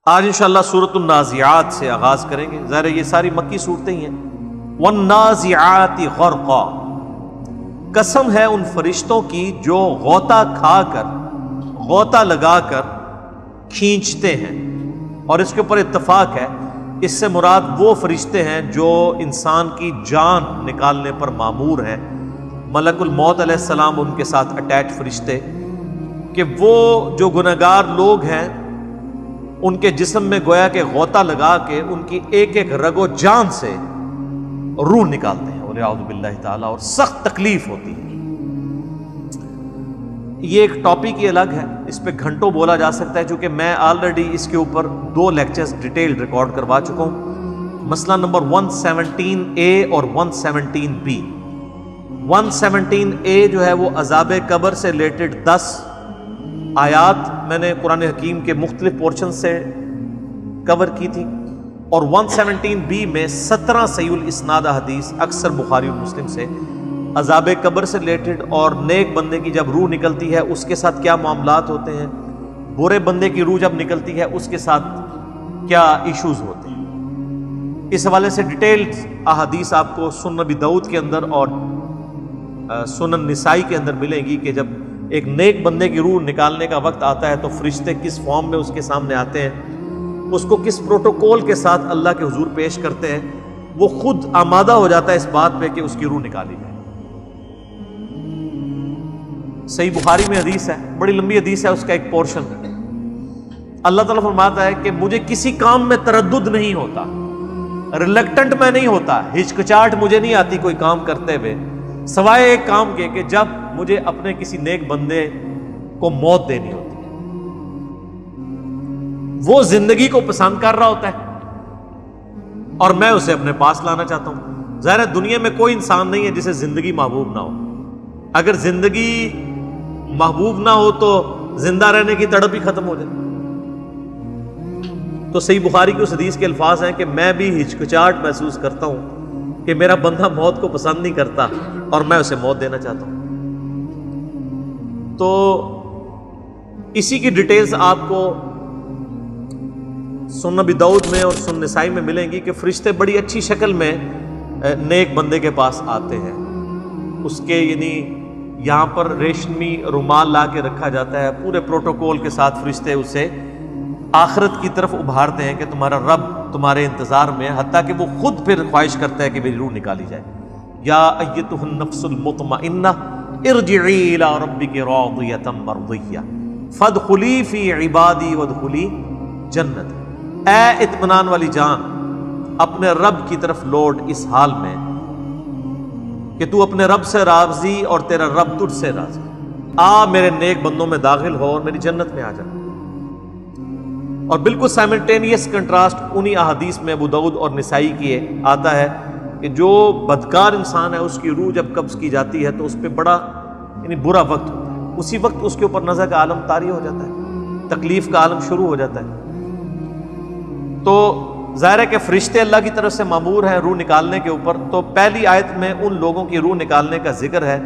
آج انشاءاللہ سورۃ النازعات سے آغاز کریں گے. ظاہر یہ ساری مکی صورتیں ہی ہیں. والنازعات غرقا، قسم ہے ان فرشتوں کی جو غوطہ کھا کر، غوطہ لگا کر کھینچتے ہیں. اور اس کے اوپر اتفاق ہے، اس سے مراد وہ فرشتے ہیں جو انسان کی جان نکالنے پر مامور ہیں. ملک الموت علیہ السلام ان کے ساتھ اٹیچ فرشتے، کہ وہ جو گنہگار لوگ ہیں ان کے جسم میں گویا کہ غوطہ لگا کے ان کی ایک ایک رگ و جان سے روح نکالتے ہیں، وَلِعَوْذُ بِاللَّهِ تعالیٰ. اور سخت تکلیف ہوتی ہے. یہ ایک ٹاپک ہی الگ ہے، اس پہ گھنٹوں بولا جا سکتا ہے، چونکہ میں آلریڈی اس کے اوپر 2 لیکچرز ڈیٹیل ریکارڈ کروا چکا ہوں. مسئلہ نمبر 117A اور 117B. 117A جو ہے وہ عذاب قبر سے ریلیٹڈ 10 آیات میں نے قرآن حکیم کے مختلف پورشن سے کور کی تھی، اور 117B میں 17 صحیح الاسناد حدیث اکثر بخاری اور مسلم سے عذاب قبر سے ریلیٹڈ، اور نیک بندے کی جب روح نکلتی ہے اس کے ساتھ کیا معاملات ہوتے ہیں، برے بندے کی روح جب نکلتی ہے اس کے ساتھ کیا ایشوز ہوتے ہیں. اس حوالے سے ڈیٹیلڈ احادیث آپ کو سنن ابی داؤد کے اندر اور سنن نسائی کے اندر ملیں گی، کہ جب ایک نیک بندے کی روح نکالنے کا وقت آتا ہے تو فرشتے کس فارم میں اس کے سامنے آتے ہیں، اس کو کس پروٹوکول کے ساتھ اللہ کے حضور پیش کرتے ہیں. وہ خود آمادہ ہو جاتا ہے اس بات پہ کہ اس کی روح نکالی جائے. صحیح بخاری میں حدیث ہے، بڑی لمبی حدیث ہے، اس کا ایک پورشن ہے. اللہ تعالیٰ فرماتا ہے کہ مجھے کسی کام میں تردد نہیں ہوتا، ریلکٹنٹ میں نہیں ہوتا، ہچکچاہٹ مجھے نہیں آتی کوئی کام کرتے ہوئے، سوائے ایک کام کے کہ جب مجھے اپنے کسی نیک بندے کو موت دینی ہوتی ہے. وہ زندگی کو پسند کر رہا ہوتا ہے اور میں اسے اپنے پاس لانا چاہتا ہوں. ظاہر ہے دنیا میں کوئی انسان نہیں ہے جسے زندگی محبوب نہ ہو. اگر زندگی محبوب نہ ہو تو زندہ رہنے کی تڑپ ہی ختم ہو جائے. تو صحیح بخاری کی اس حدیث کے الفاظ ہیں کہ میں بھی ہچکچاہٹ محسوس کرتا ہوں کہ میرا بندہ موت کو پسند نہیں کرتا اور میں اسے موت دینا چاہتا ہوں. تو اسی کی ڈیٹیلز آپ کو سنن ابی داؤد میں اور سنن نسائی میں ملیں گی کہ فرشتے بڑی اچھی شکل میں نیک بندے کے پاس آتے ہیں. اس کے یعنی یہاں پر ریشمی رومال لا کے رکھا جاتا ہے، پورے پروٹوکول کے ساتھ فرشتے اسے آخرت کی طرف ابھارتے ہیں کہ تمہارا رب تمہارے انتظار میں ہے، حتیٰ کہ وہ خود پھر خواہش کرتا ہے کہ میری روح نکالی جائے. یا ایتھا النفس المطمئنہ ارجعی الی ربک راضیۃ مرضیہ فادخلی فی عبادی وادخلی جنتی. اے اطمینان والی جان، اپنے رب کی طرف لوٹ اس حال میں کہ تو اپنے رب سے راضی اور تیرا رب تجھ سے راضی. آ میرے نیک بندوں میں داخل ہو اور میری جنت میں آ جا. اور بالکل سائملٹینیس کنٹراسٹ انہی احادیث میں ابو داؤد اور نسائی کی آتا ہے کہ جو بدکار انسان ہے اس کی روح جب قبض کی جاتی ہے تو اس پہ بڑا یعنی برا وقت ہوتا ہے. اسی وقت اس کے اوپر نزع کا عالم طاری ہو جاتا ہے، تکلیف کا عالم شروع ہو جاتا ہے. تو ظاہر ہے کہ فرشتے اللہ کی طرف سے مامور ہیں روح نکالنے کے اوپر. تو پہلی آیت میں ان لوگوں کی روح نکالنے کا ذکر ہے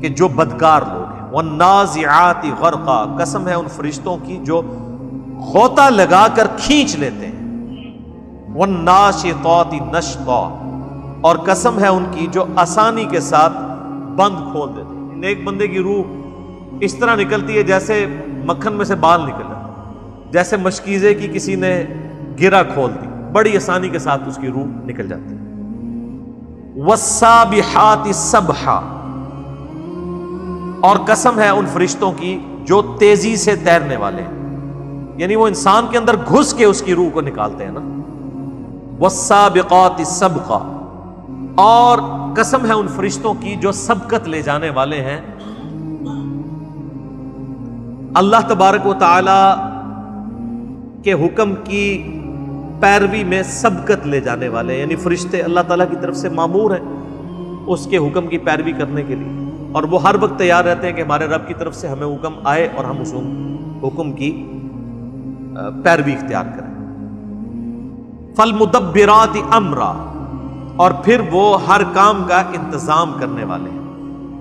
کہ جو بدکار لوگ ہیں. والنازعات غرقا، قسم ہے ان فرشتوں کی جو غوطہ لگا کر کھینچ لیتے ہیں. والناشطات نشطا، اور قسم ہے ان کی جو آسانی کے ساتھ بند کھول دیتے ہیں. نیک بندے کی روح اس طرح نکلتی ہے جیسے مکھن میں سے بال نکل جاتا، جیسے مشکیزے کی کسی نے گرہ کھول دی، بڑی آسانی کے ساتھ اس کی روح نکل جاتی. والسابحات سبحا، اور قسم ہے ان فرشتوں کی جو تیزی سے تیرنے والے ہیں، یعنی وہ انسان کے اندر گھس کے اس کی روح کو نکالتے ہیں نا. والسابقات سبقا، اور قسم ہے ان فرشتوں کی جو سبقت لے جانے والے ہیں، اللہ تبارک و تعالی کے حکم کی پیروی میں سبقت لے جانے والے، یعنی فرشتے اللہ تعالیٰ کی طرف سے مامور ہیں اس کے حکم کی پیروی کرنے کے لیے، اور وہ ہر وقت تیار رہتے ہیں کہ ہمارے رب کی طرف سے ہمیں حکم آئے اور ہم اس حکم کی پیروی اختیار کریں. فالمدبرات امرا، اور پھر وہ ہر کام کا انتظام کرنے والے ہیں،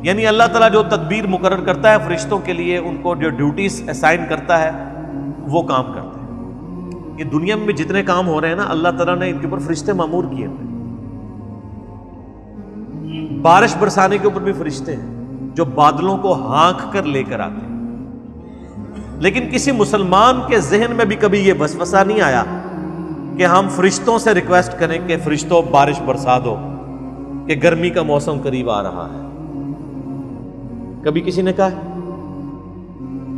یعنی اللہ تعالیٰ جو تدبیر مقرر کرتا ہے فرشتوں کے لیے، ان کو جو ڈیوٹیز اسائن کرتا ہے وہ کام کرتے ہیں. کہ دنیا میں بھی جتنے کام ہو رہے ہیں نا، اللہ تعالیٰ نے ان کے اوپر فرشتے مامور کیے ہوئے ہیں۔ بارش برسانے کے اوپر بھی فرشتے ہیں جو بادلوں کو ہانک کر لے کر آتے ہیں۔ لیکن کسی مسلمان کے ذہن میں بھی کبھی یہ وسوسہ نہیں آیا کہ ہم فرشتوں سے ریکویسٹ کریں کہ فرشتوں بارش برسا دو، کہ گرمی کا موسم قریب آ رہا ہے؟ کبھی کسی نے کہا ہے؟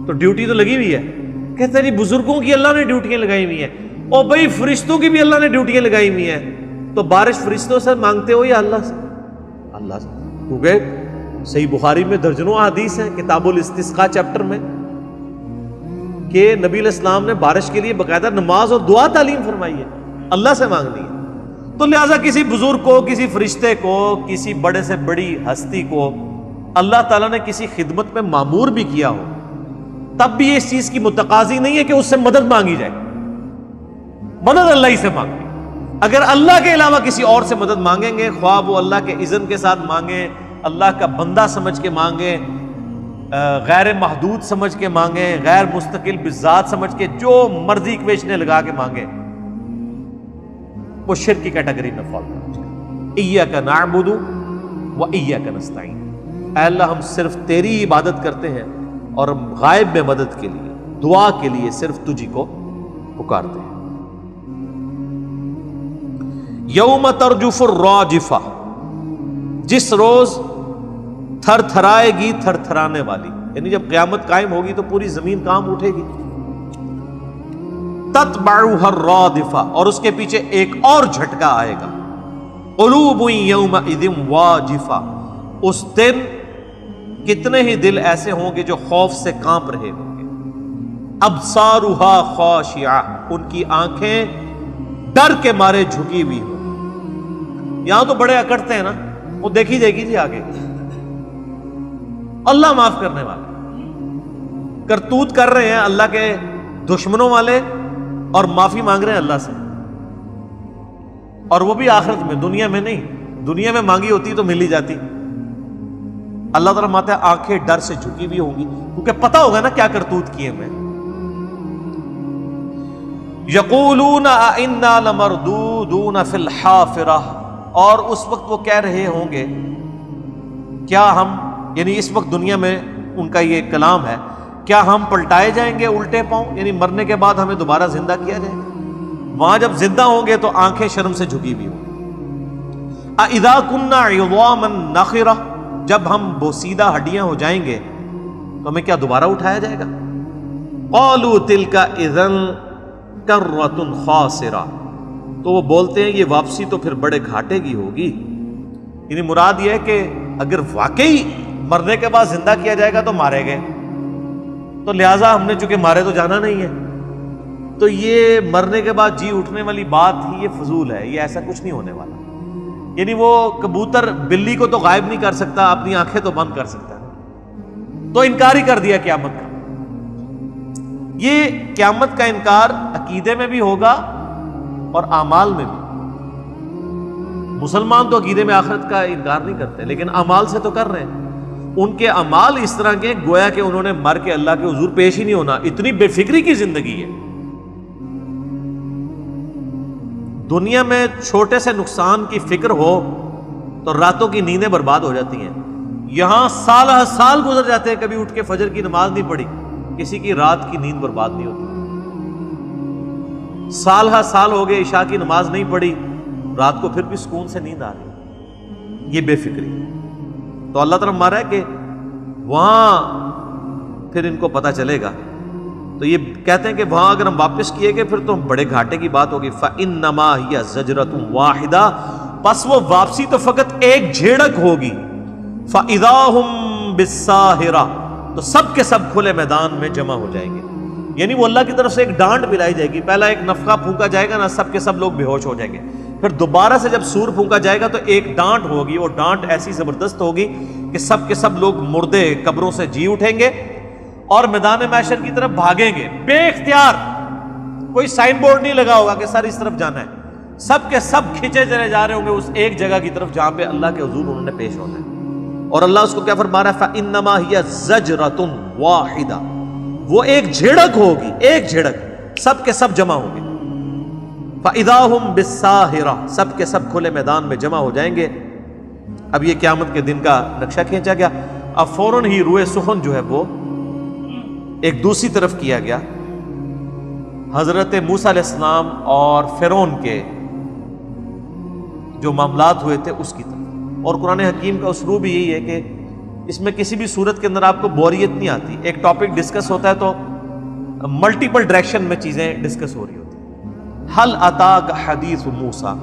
تو ڈیوٹی تو لگی ہوئی ہے۔ کہتے ہیں جی بزرگوں کی اللہ نے ڈیوٹیاں لگائی ہوئی ہیں، اور بھائی فرشتوں کی بھی اللہ نے ڈیوٹیاں لگائی ہوئی ہیں، تو بارش فرشتوں سے مانگتے ہو یا اللہ سے؟ اللہ سے، کیونکہ صحیح بخاری میں درجنوں احادیث ہیں کتاب الاستسقاء چیپٹر میں کہ نبی علیہ السلام نے بارش کے لیے باقاعدہ نماز اور دعا تعلیم فرمائی ہے، اللہ سے مانگنی ہے۔ تو لہٰذا کسی بزرگ کو، کسی فرشتے کو، کسی بڑے سے بڑی ہستی کو اللہ تعالیٰ نے کسی خدمت میں مامور بھی کیا ہو، تب بھی اس چیز کی متقاضی نہیں ہے کہ اس سے مدد مانگی جائے۔ مدد اللہ ہی سے مانگی۔ اگر اللہ کے علاوہ کسی اور سے مدد مانگیں گے، خواہ وہ اللہ کے اذن کے ساتھ مانگیں، اللہ کا بندہ سمجھ کے مانگیں، غیر محدود سمجھ کے مانگیں، غیر مستقل بذات سمجھ کے جو مرضی اکویشنیں لگا کے مانگیں، وہ شرک کی کیٹیگری میں فال کرنا چاہیے۔ ایاک نعبد و ایاک نستعین، اے اللہ ہم صرف تیری عبادت کرتے ہیں اور غائب میں مدد کے لیے، دعا کے لیے صرف تجھی کو پکارتے ہیں۔ یوم ترجف الراجفہ، جس روز تھر تھرائے گی تھر تھرانے والی، یعنی جب قیامت قائم ہوگی تو پوری زمین کام اٹھے گی۔ تتبعها الرادفہ، اور اس کے پیچھے ایک اور جھٹکا آئے گا۔ قلوب یومئذ واجفہ، اس دن کتنے ہی دل ایسے ہوں گے جو خوف سے کانپ رہے ہوں گے۔ ابصارها خاشعہ، ان کی آنکھیں ڈر کے مارے جھکی ہوئی ہوں۔ یہاں تو بڑے اکڑتے ہیں نا، وہ دیکھی جائے گی جی آگے، اللہ معاف کرنے والے کرتوت کر رہے ہیں اللہ کے دشمنوں والے، اور معافی مانگ رہے ہیں اللہ سے، اور وہ بھی آخرت میں، دنیا میں نہیں۔ دنیا میں مانگی ہوتی تو مل ہی جاتی۔ اللہ تعالیٰ ماتا ہے آنکھیں ڈر سے جھکی ہوئی ہوں گی، کیونکہ پتہ ہوگا نا کیا کرتوت کیے میں۔ یقولون انا لمردودون فی الحافرہ، اور اس وقت وہ کہہ رہے ہوں گے کیا ہم، یعنی اس وقت دنیا میں ان کا یہ کلام ہے، کیا ہم پلٹائے جائیں گے الٹے پاؤں، یعنی مرنے کے بعد ہمیں دوبارہ زندہ کیا جائے گا؟ وہاں جب زندہ ہوں گے تو آنکھیں شرم سے جھکی ہوئی ہوں گی۔ اذا كنا عظاما نخرہ، جب ہم بوسیدہ ہڈیاں ہو جائیں گے تو ہمیں کیا دوبارہ اٹھایا جائے گا؟ قالوا تلك اذا کرۃ خاسرہ، تو وہ بولتے ہیں یہ واپسی تو پھر بڑے گھاٹے کی ہوگی۔ یعنی مراد یہ ہے کہ اگر واقعی مرنے کے بعد زندہ کیا جائے گا تو مارے گئے، تو لہٰذا ہم نے چونکہ مارے تو جانا نہیں ہے، تو یہ مرنے کے بعد جی اٹھنے والی بات ہی یہ فضول ہے، یہ ایسا کچھ نہیں ہونے والا۔ یعنی وہ کبوتر بلی کو تو غائب نہیں کر سکتا، اپنی آنکھیں تو بند کر سکتا ہے، تو انکار ہی کر دیا قیامت کا۔ یہ قیامت کا انکار عقیدے میں بھی ہوگا اور اعمال میں بھی۔ مسلمان تو عقیدے میں آخرت کا انکار نہیں کرتے، لیکن اعمال سے تو کر رہے ہیں۔ ان کے اعمال اس طرح کے گویا کہ انہوں نے مر کے اللہ کے حضور پیش ہی نہیں ہونا، اتنی بے فکری کی زندگی ہے۔ دنیا میں چھوٹے سے نقصان کی فکر ہو تو راتوں کی نیندیں برباد ہو جاتی ہیں، یہاں سال ہر سال گزر جاتے ہیں، کبھی اٹھ کے فجر کی نماز نہیں پڑھی، کسی کی رات کی نیند برباد نہیں ہوتی۔ سال ہر سال ہو گئے عشاء کی نماز نہیں پڑھی، رات کو پھر بھی سکون سے نیند آ رہی، یہ بے فکری۔ تو اللہ تعالیٰ مارا ہے کہ وہاں پھر ان کو پتہ چلے گا، تو یہ کہتے ہیں کہ وہاں اگر ہم واپس کیے گئے پھر تو بڑے گھاٹے کی بات ہوگی۔ فَإِنَّمَا هِيَ زَجْرَةٌ وَاحِدَةٌ، پس وہ واپسی تو فقط ایک جھیڑک ہوگی۔ فَإِذَا هُمْ بِالسَّاهِرَةِ، تو سب کے سب کھلے میدان میں جمع ہو جائیں گے، یعنی وہ اللہ کی طرف سے ایک ڈانٹ پلائی جائے گی۔ پہلا ایک نفخہ پھونکا جائے گا نا، سب کے سب لوگ بے ہوش ہو جائیں گے، پھر دوبارہ سے جب سور پھونکا جائے گا تو ایک ڈانٹ ہوگی، وہ ڈانٹ ایسی زبردست ہوگی کہ سب کے سب لوگ مردے قبروں سے جی اٹھیں گے اور میدان محشر کی طرف بھاگیں گے بے اختیار۔ کوئی سائن بورڈ نہیں لگا ہوگا کہ سر اس طرف جانا ہے، سب کے سب کھینچے چلے جا رہے ہوں گے اس ایک جگہ کی طرف جہاں پہ اللہ کے حضور انہوں نے پیش ہونا ہے۔ اور اللہ اس کو کیا فرما رہا ہے؟ فَإِنَّمَا هِيَ زَجْرَةٌ وَاحِدَةٌ، وہ ایک جھڑک ہوگی، ایک جھڑک، سب کے سب جمع ہوں گے۔ فَإِذَا هُمْ بِالسَّاهِرَةِ، سب کے سب کھلے میدان میں جمع ہو جائیں گے۔ اب یہ قیامت کے دن کا نقشہ کھینچا گیا۔ اب فوراً ہی روئے سخن جو ہے وہ ایک دوسری طرف کیا گیا، حضرت موسیٰ علیہ السلام اور فرعون کے جو معاملات ہوئے تھے اس کی طرف۔ اور قرآن حکیم کا اسلوب یہی ہے کہ اس میں کسی بھی صورت کے اندر آپ کو بوریت نہیں آتی۔ ایک ٹاپک ڈسکس ہوتا ہے تو ملٹیپل ڈائریکشن میں چیزیں ڈسکس ہو رہی ہوتی ہیں۔ حل اتاک حدیث موسیٰ،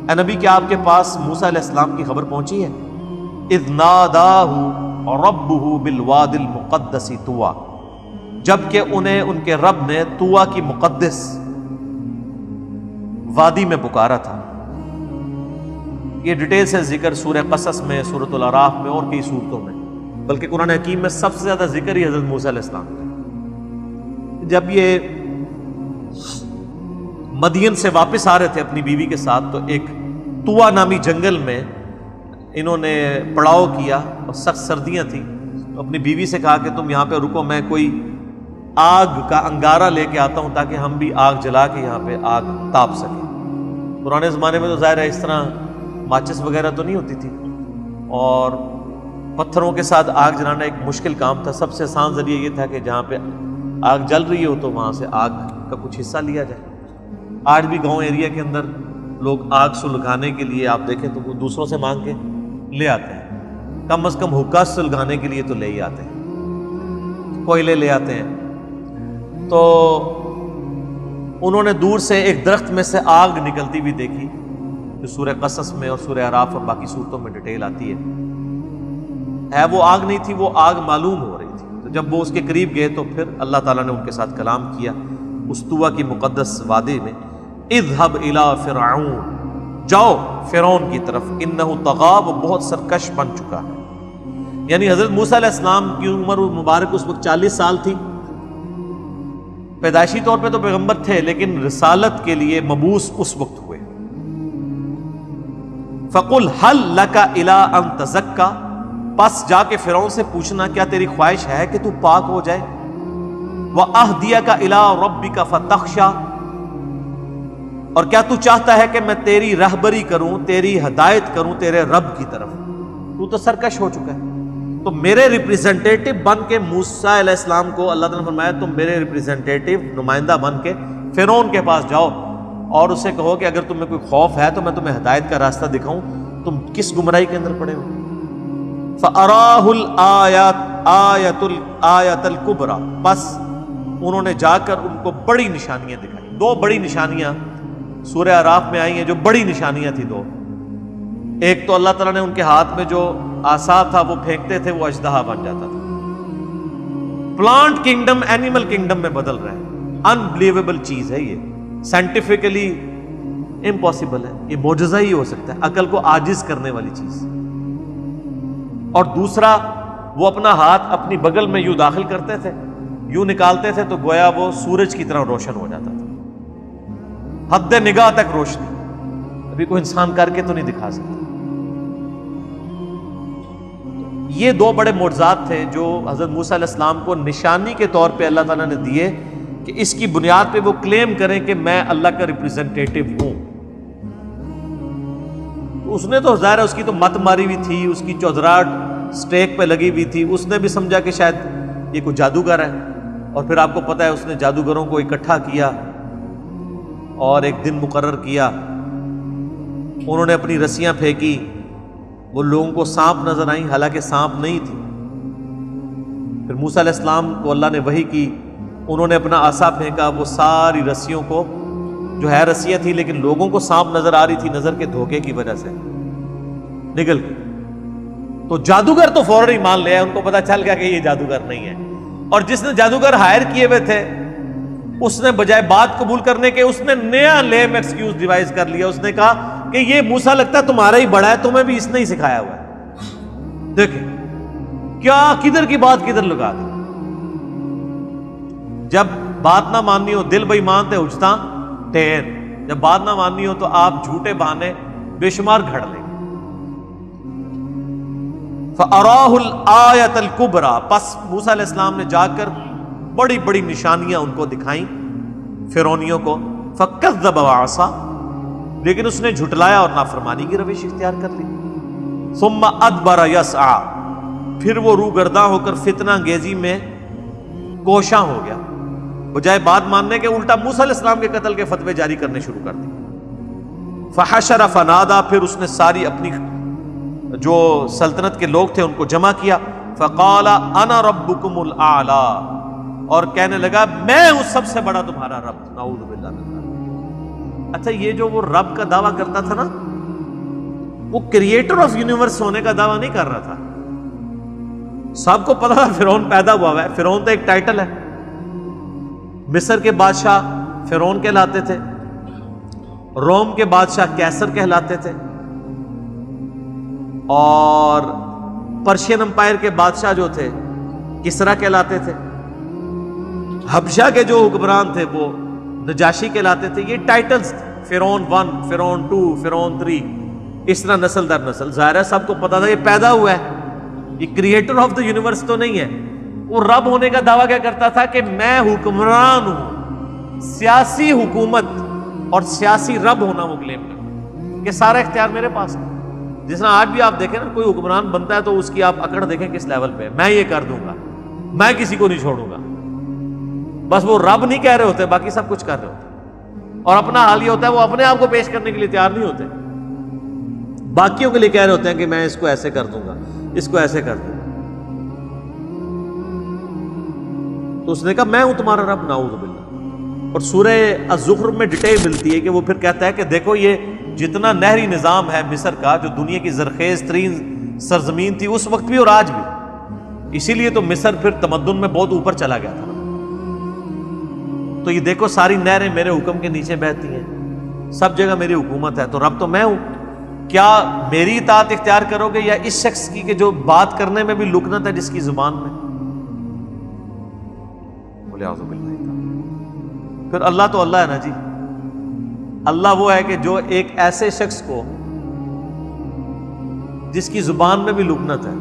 اے نبی کیا آپ کے پاس موسیٰ علیہ السلام کی خبر پہنچی ہے؟ اذ ناداہ ربہ بالواد المقدس طویٰ، جبکہ انہیں ان کے رب نے طویٰ کی مقدس وادی میں پکارا تھا۔ یہ ڈیٹیل سے ذکر سورہ قصص میں، سورۃ الاعراف میں اور کئی سورتوں میں، بلکہ قرآن حکیم میں سب سے زیادہ ذکر ہی حضرت موسیٰ علیہ السلام کا۔ جب یہ مدین سے واپس آ رہے تھے اپنی بیوی کے ساتھ، تو ایک طویٰ نامی جنگل میں انہوں نے پڑاؤ کیا اور سخت سردیاں تھیں، تو اپنی بیوی سے کہا کہ تم یہاں پہ رکو، میں کوئی آگ کا انگارہ لے کے آتا ہوں تاکہ ہم بھی آگ جلا کے یہاں پہ آگ تاپ سکیں۔ پرانے زمانے میں تو ظاہر ہے اس طرح ماچس وغیرہ تو نہیں ہوتی تھی، اور پتھروں کے ساتھ آگ جلانا ایک مشکل کام تھا۔ سب سے آسان ذریعہ یہ تھا کہ جہاں پہ آگ جل رہی ہو تو وہاں سے آگ کا کچھ حصہ لیا جائے۔ آج بھی گاؤں ایریا کے اندر لوگ آگ سلگانے کے لیے آپ دیکھیں تو دوسروں سے مانگ کے لے آتے ہیں، کم از کم حکا سلگانے کے لیے تو لے ہی آتے ہیں، کوئلے لے آتے ہیں۔ تو انہوں نے دور سے ایک درخت میں سے آگ نکلتی ہوئی دیکھی، جو سورہ قصص میں اور سورہ اعراف اور باقی سورتوں میں ڈیٹیل آتی ہے وہ آگ نہیں تھی، وہ آگ معلوم ہو رہی تھی۔ تو جب وہ اس کے قریب گئے تو پھر اللہ تعالیٰ نے ان کے ساتھ کلام کیا اس طویٰ کی مقدس وادی میں۔ اذهب الى فرعون، جاؤ فرعون کی طرف، انہ طغی، وہ بہت سرکش بن چکا ہے۔ یعنی حضرت موسیٰ علیہ السلام کی عمر مبارک اس وقت 40 سال تھی۔ پیدائشی طور پہ تو پیغمبر تھے، لیکن رسالت کے لیے مبعوث اس وقت ہوئے۔ فَقُلْ هَلْ لَكَ إِلَىٰ أَن تَزَكَّىٰ، پس جا کے فرعون سے پوچھنا کیا تیری خواہش ہے کہ تو پاک ہو جائے؟ وَأَهْدِيَكَ إِلَىٰ رَبِّكَ فَتَخْشَىٰ، اور کیا تو چاہتا ہے کہ میں تیری رہبری کروں، تیری ہدایت کروں تیرے رب کی طرف؟ تو تو سرکش ہو چکا ہے، تو میرے ریپریزنٹیٹو بن کے موسیٰ علیہ السلام کو اللہ تعالیٰ نے فرمایا تم میرے ریپریزنٹیٹو نمائندہ بن کے فرعون کے پاس جاؤ اور اسے کہو کہ اگر تمہیں کوئی خوف ہے تو میں تمہیں ہدایت کا راستہ دکھاؤں، تم کس گمراہی کے اندر پڑے ہو۔ فَأَرَاهُ الْآيَةَ الْكُبْرَىٰ، بس انہوں نے جا کر ان کو بڑی نشانیاں دکھائیں۔ دو بڑی نشانیاں سورہ اعراف میں آئی ہیں جو بڑی نشانیاں تھیں دو۔ ایک تو اللہ تعالیٰ نے ان کے ہاتھ میں جو عصا تھا وہ پھینکتے تھے وہ اژدہا بن جاتا تھا۔ پلانٹ کنگڈم اینیمل کنگڈم میں بدل رہا ہے۔ انبلیویبل چیز ہے یہ، سائنٹیفکلی امپاسبل ہے، یہ معجزہ ہی ہو سکتا ہے، عقل کو عاجز کرنے والی چیز۔ اور دوسرا، وہ اپنا ہاتھ اپنی بغل میں یوں داخل کرتے تھے، یوں نکالتے تھے تو گویا وہ سورج کی طرح روشن ہو جاتا تھا، حد نگاہ تک روشنی، ابھی کوئی انسان کر کے تو نہیں دکھا سکتا۔ یہ دو بڑے معجزات تھے جو حضرت موسیٰ علیہ السلام کو نشانی کے طور پہ اللہ تعالیٰ نے دیے کہ اس کی بنیاد پہ وہ کلیم کریں کہ میں اللہ کا ریپریزنٹیٹو ہوں۔ اس نے تو ظاہر ہے اس کی تو مت ماری ہوئی تھی، اس کی چودراہٹ سٹیک پہ لگی ہوئی تھی، اس نے بھی سمجھا کہ شاید یہ کوئی جادوگر ہے، اور پھر آپ کو پتہ ہے اس نے جادوگروں کو اکٹھا کیا اور ایک دن مقرر کیا، انہوں نے اپنی رسیاں پھینکی، وہ لوگوں کو سانپ نظر آئیں حالانکہ سانپ نہیں تھی۔ پھر موسیٰ علیہ السلام کو اللہ نے وحی کی، انہوں نے اپنا عصا پھینکا، وہ ساری رسیوں کو، جو ہے رسیاں تھیں لیکن لوگوں کو سانپ نظر آ رہی تھی، نظر کے دھوکے کی وجہ سے نکل گئی۔ تو جادوگر تو فوراً ہی مان لیا، ان کو پتا چل گیا کہ یہ جادوگر نہیں ہے، اور جس نے جادوگر ہائر کیے ہوئے تھے اس نے بجائے بات قبول کرنے کے اس نے نیا لیم ایکسکیوز ڈیوائز کر لیا، اس نے کہا کہ یہ موسیٰ لگتا ہے تمہارا ہی بڑا ہے، تمہیں بھی اس نے ہی سکھایا ہوا ہے۔ دیکھیں کیا کدھر کی بات کدھر لگا دی۔ جب بات نہ ماننی ہو دل بے ایمان تے اجتا ٹیر، جب بات نہ ماننی ہو تو آپ جھوٹے بہانے بے شمار گھڑ لیں۔ فَأَرَاهُ الْآيَةَ الْكُبْرَىٰ، پس موسیٰ علیہ السلام نے جا کر بڑی بڑی نشانیاں ان کو دکھائیں فرعونیوں کو۔ فکذب وعصا، لیکن اس نے جھٹلایا اور نافرمانی کی روش اختیار کر لی. ثم ادبر یسعی، پھر وہ روگرداں ہو کر فتنہ انگیزی میں کوشاں ہو گیا، بجائے بات ماننے کے الٹا موسیٰ علیہ السلام کے قتل کے فتوے جاری کرنے شروع کر دیے. فحشر فنادا، پھر اس نے ساری اپنی جو سلطنت کے لوگ تھے ان کو جمع کیا. فقال انا ربکم الاعلی، اور کہنے لگا میں ہوں سب سے بڑا تمہارا رب. نعوذ باللہ من ذلک. اچھا یہ جو وہ رب کا دعویٰ کرتا تھا نا، وہ کریٹر آف یونیورس ہونے کا دعویٰ نہیں کر رہا تھا. سب کو پتا تھا فرعون پیدا ہوا ہے. فرعون تو ایک ٹائٹل ہے. مصر کے بادشاہ فرعون کہلاتے تھے، روم کے بادشاہ کیسر کہلاتے تھے، اور پرشین امپائر کے بادشاہ جو تھے کسرا کہلاتے تھے. حبشہ کے جو حکمران تھے وہ نجاشی کہلاتے تھے. یہ ٹائٹلز تھے، فرعون 1، فرعون 2، فرعون 3، اس طرح نسل در نسل. ظاہر ہے سب کو پتا تھا یہ پیدا ہوا ہے، یہ کریٹر آف دا یونیورس تو نہیں ہے. وہ رب ہونے کا دعویٰ کیا کرتا تھا کہ میں حکمران ہوں، سیاسی حکومت اور سیاسی رب ہونا وہ کلیم کرتا کہ سارا اختیار میرے پاس ہے. جس طرح آج بھی آپ دیکھیں نا، کوئی حکمران بنتا ہے تو اس کی آپ اکڑ دیکھیں کس لیول پہ، میں یہ کر دوں گا، میں کسی کو نہیں چھوڑوں گا. بس وہ رب نہیں کہہ رہے ہوتے، باقی سب کچھ کر رہے ہوتے. اور اپنا حال یہ ہوتا ہے وہ اپنے آپ کو پیش کرنے کے لیے تیار نہیں ہوتے، باقیوں کے لیے کہہ رہے ہوتے ہیں کہ میں اس کو ایسے کر دوں گا، اس کو ایسے کر دوں گا. تو اس نے کہا میں ہوں تمہارا رب. نعوذ باللہ. اور سورہ الزخرف میں ڈیٹیل ملتی ہے کہ وہ پھر کہتا ہے کہ دیکھو یہ جتنا نہری نظام ہے مصر کا، جو دنیا کی زرخیز ترین سرزمین تھی اس وقت بھی اور آج بھی، اسی لیے تو مصر پھر تمدن میں بہت اوپر چلا گیا تھا. تو یہ دیکھو ساری نہریں میرے حکم کے نیچے بہتی ہیں، سب جگہ میری حکومت ہے، تو رب تو میں ہوں. کیا میری اطاعت اختیار کرو گے یا اس شخص کی کہ جو بات کرنے میں بھی لکنت ہے جس کی زبان میں؟ بولے اعوذ باللہ. پھر اللہ تو اللہ ہے نا جی. اللہ وہ ہے کہ جو ایک ایسے شخص کو جس کی زبان میں بھی لکنت ہے،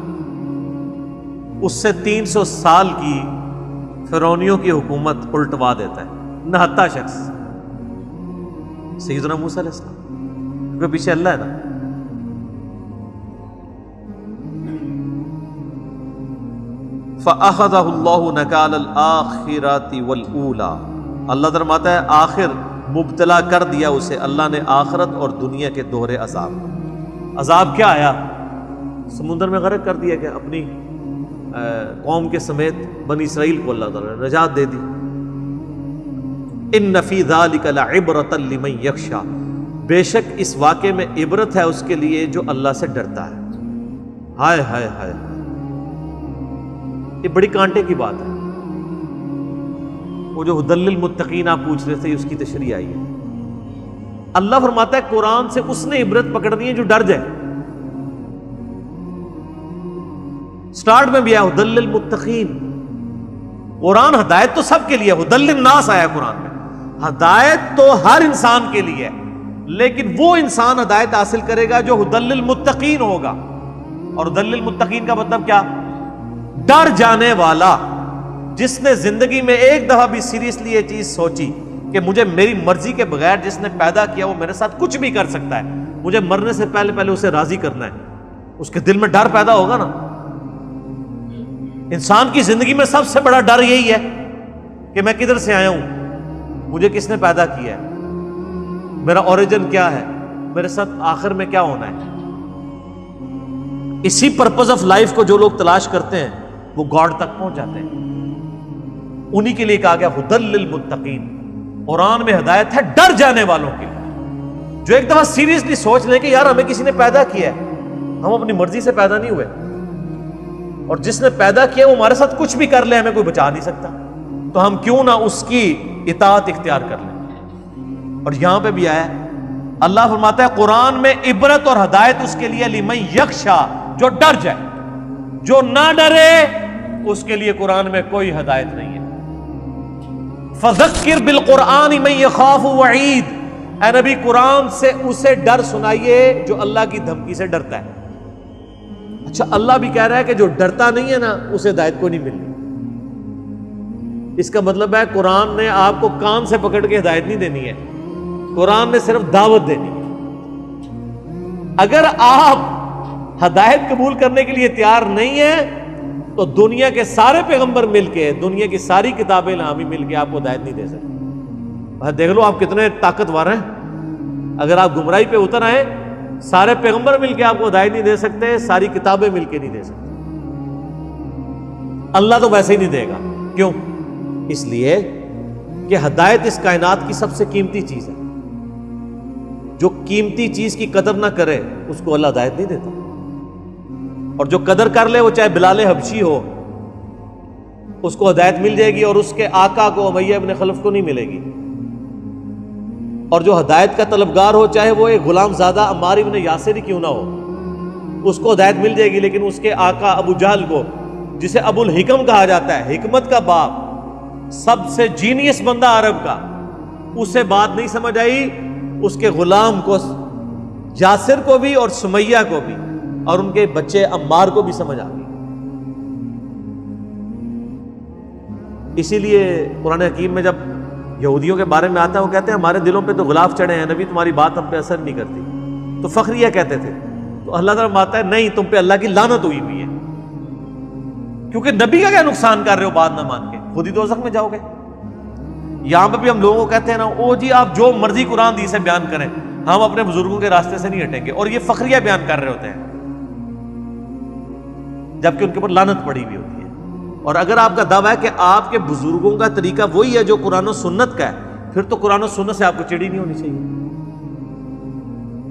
اس سے 300 سال کی فرعونیوں کی حکومت الٹوا دیتا ہے. نہتا شخص سیدنا موسیٰ علیہ السلام، کیونکہ پیچھے اللہ ہے نا. فَأَخَذَهُ اللَّهُ نَكَالَ الْآخِرَةِ وَالْأُولَى، اللہ فرماتا ہے آخر مبتلا کر دیا اسے اللہ نے آخرت اور دنیا کے دوہرے عذاب. عذاب کیا آیا؟ سمندر میں غرق کر دیا گیا، اپنی قوم کے سمیت بنی اسرائیل کو اللہ تعالیٰ نے نجات دے دی. ان فی ذلک لعبرۃ لمن یخشی، بے شک اس واقعے میں عبرت ہے اس کے لیے جو اللہ سے ڈرتا ہے. ہائے ہائے ہائے، یہ بڑی کانٹے کی بات ہے. وہ جو ہدی للمتقین آپ پوچھ رہے تھے اس کی تشریح آئی ہے. اللہ فرماتا ہے قرآن سے اس نے عبرت پکڑنی ہے جو ڈر جائے. سٹارٹ میں بھی آیا ہدی للمتقین. قرآن ہدایت تو سب کے لیے، ہدی للناس آیا قرآن میں. ہدایت تو ہر انسان کے لیے ہے، لیکن وہ انسان ہدایت حاصل کرے گا جو ہدی للمتقین ہوگا. اور ہدی للمتقین کا مطلب کیا؟ ڈر جانے والا، جس نے زندگی میں ایک دفعہ بھی سیریسلی یہ چیز سوچی کہ مجھے میری مرضی کے بغیر جس نے پیدا کیا وہ میرے ساتھ کچھ بھی کر سکتا ہے، مجھے مرنے سے پہلے پہلے اسے راضی کرنا ہے. اس کے دل میں ڈر پیدا ہوگا نا. انسان کی زندگی میں سب سے بڑا ڈر یہی ہے کہ میں کدھر سے آیا ہوں، مجھے کس نے پیدا کیا ہے، میرا اوریجن کیا ہے، میرے ساتھ آخر میں کیا ہونا ہے. اسی پرپز آف لائف کو جو لوگ تلاش کرتے ہیں وہ گاڈ تک پہنچ جاتے ہیں. انہی کے لیے کہا گیا ہدی للمتقین. قرآن میں ہدایت ہے ڈر جانے والوں کے لیے، جو ایک دفعہ سیریسلی سوچ لیں کہ یار ہمیں کسی نے پیدا کیا ہے، ہم اپنی مرضی سے پیدا نہیں ہوئے، اور جس نے پیدا کیا وہ ہمارے ساتھ کچھ بھی کر لے ہمیں کوئی بچا نہیں سکتا، تو ہم کیوں نہ اس کی اطاعت اختیار کر لیں. اور یہاں پہ بھی آیا اللہ فرماتا ہے قرآن میں عبرت اور ہدایت اس کے لیے لمن یخشی، جو ڈر جائے. جو نہ ڈرے اس کے لیے قرآن میں کوئی ہدایت نہیں ہے. فذکر بالقرآن من یخاف وعید، اے نبی قرآن سے اسے ڈر سنائیے جو اللہ کی دھمکی سے ڈرتا ہے. اچھا اللہ بھی کہہ رہا ہے کہ جو ڈرتا نہیں ہے نا اسے ہدایت کو نہیں ملنی. اس کا مطلب ہے قرآن نے آپ کو کان سے پکڑ کے ہدایت نہیں دینی ہے، قرآن نے صرف دعوت دینی ہے. اگر آپ ہدایت قبول کرنے کے لیے تیار نہیں ہیں تو دنیا کے سارے پیغمبر مل کے، دنیا کی ساری کتابیں الہامی مل کے آپ کو ہدایت نہیں دے سکتے. دیکھ لو آپ کتنے طاقتور ہیں. اگر آپ گمراہی پہ اتر آئے، سارے پیغمبر مل کے آپ کو ہدایت نہیں دے سکتے، ساری کتابیں مل کے نہیں دے سکتے. اللہ تو ویسے ہی نہیں دے گا. کیوں؟ اس لیے کہ ہدایت اس کائنات کی سب سے قیمتی چیز ہے. جو قیمتی چیز کی قدر نہ کرے اس کو اللہ ہدایت نہیں دیتا، اور جو قدر کر لے، وہ چاہے بلال حبشی ہو، اس کو ہدایت مل جائے گی، اور اس کے آقا کو امیہ ابن خلف کو نہیں ملے گی. اور جو ہدایت کا طلبگار ہو، چاہے وہ ایک غلام زادہ عمار ابن یاسر ہی کیوں نہ ہو، اس کو ہدایت مل جائے گی. لیکن اس کے آقا ابو جہل کو، جسے ابو الحکم کہا جاتا ہے، حکمت کا باپ، سب سے جینیس بندہ عرب کا، اسے بات نہیں سمجھ آئی. اس کے غلام کو، یاسر کو بھی اور سمیہ کو بھی، اور ان کے بچے عمار کو بھی سمجھ آ گئی. اسی لیے قرآن حکیم میں جب یہودیوں کے بارے میں آتا ہے، وہ کہتے ہیں ہمارے دلوں پہ تو غلاف چڑھے ہیں، نبی تمہاری بات ہم پہ اثر نہیں کرتی. تو فخریہ کہتے تھے. تو اللہ تعالیٰ فرماتا ہے نہیں، تم پہ اللہ کی لعنت ہوئی ہوئی ہے، کیونکہ نبی کا کیا نقصان کر رہے ہو بات نہ مان کے، خود ہی دوزخ میں جاؤ گے. یہاں پہ بھی ہم لوگوں کو کہتے ہیں نا، او جی آپ جو مرضی قرآن حدیث سے بیان کریں، ہم اپنے بزرگوں کے راستے سے نہیں ہٹیں گے. اور یہ فخریہ بیان کر رہے ہوتے ہیں، جبکہ ان کے اوپر لعنت پڑی ہوئی ہوتی ہے. اور اگر آپ کا دعویٰ ہے کہ آپ کے بزرگوں کا طریقہ وہی ہے جو قرآن و سنت کا ہے، پھر تو قرآن و سنت سے آپ کو چڑ ہی نہیں ہونی چاہیے.